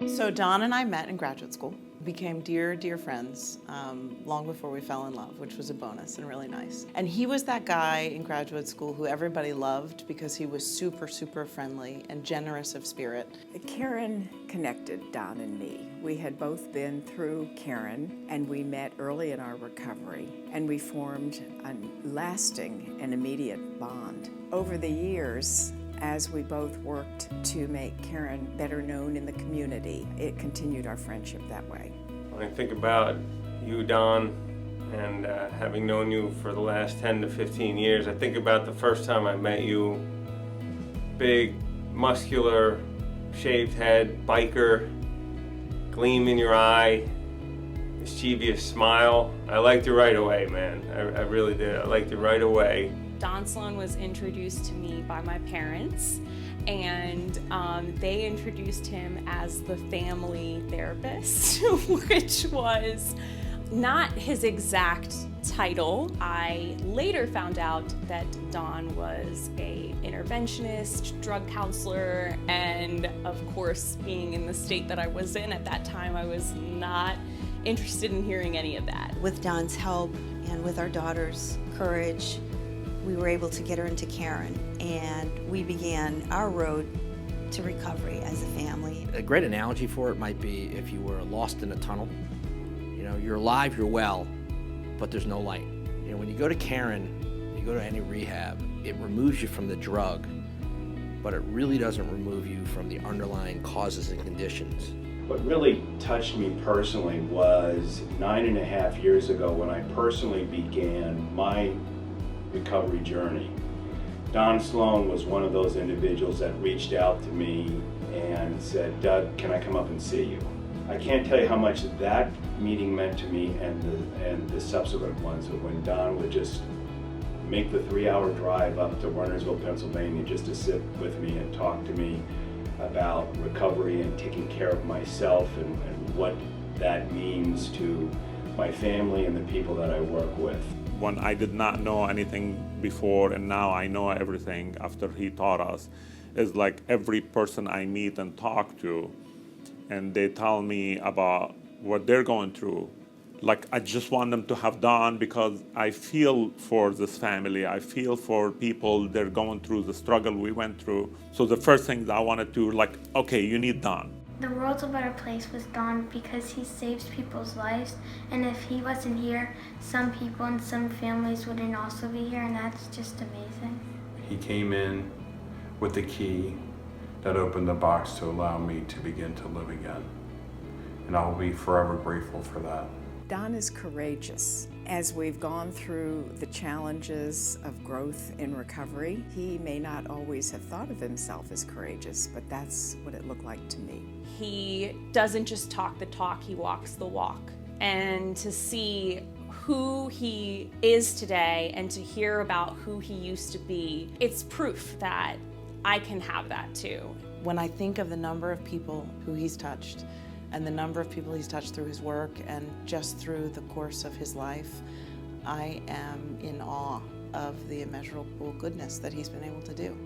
So Don and I met in graduate school, became dear, dear friends long before we fell in love, which was a bonus and really nice. And he was that guy in graduate school who everybody loved because he was super, super friendly and generous of spirit. Caron connected Don and me. We had both been through Caron, and we met early in our recovery, and we formed a lasting and immediate bond. Over the years, as we both worked to make Caron better known in the community, it continued our friendship that way. When I think about you, Don, and having known you for the last 10 to 15 years, I think about the first time I met you. Big, muscular, shaved head, biker, gleam in your eye, mischievous smile. I liked you right away, man. I really did. I liked you right away. Don Sloane was introduced to me by my parents, and they introduced him as the family therapist, which was not his exact title. I later found out that Don was an interventionist, drug counselor, and of course, being in the state that I was in at that time, I was not interested in hearing any of that. With Don's help and with our daughter's courage, we were able to get her into Caron, and we began our road to recovery as a family. A great analogy for it might be if you were lost in a tunnel. You know, you're alive, you're well, but there's no light. You know, when you go to Caron, you go to any rehab, it removes you from the drug, but it really doesn't remove you from the underlying causes and conditions. What really touched me personally was 9.5 years ago when I personally began my recovery journey. Don Sloane was one of those individuals that reached out to me and said, "Doug, can I come up and see you?" I can't tell you how much that meeting meant to me and the subsequent ones, when Don would just make the 3-hour drive up to Wernersville, Pennsylvania, just to sit with me and talk to me about recovery and taking care of myself and what that means to my family and the people that I work with. When I did not know anything before and now I know everything after he taught us, is like every person I meet and talk to and they tell me about what they're going through. Like, I just want them to have Don because I feel for this family. I feel for people, they're going through the struggle we went through. So the first thing I wanted to, like, okay, you need Don. The world's a better place with Don because he saves people's lives, and if he wasn't here, some people and some families wouldn't also be here, and that's just amazing. He came in with the key that opened the box to allow me to begin to live again, and I will be forever grateful for that. Don is courageous. As we've gone through the challenges of growth in recovery, he may not always have thought of himself as courageous, but that's what it looked like to me. He doesn't just talk the talk, he walks the walk. And to see who he is today and to hear about who he used to be, it's proof that I can have that too. When I think of the number of people who he's touched, and the number of people he's touched through his work and just through the course of his life, I am in awe of the immeasurable goodness that he's been able to do.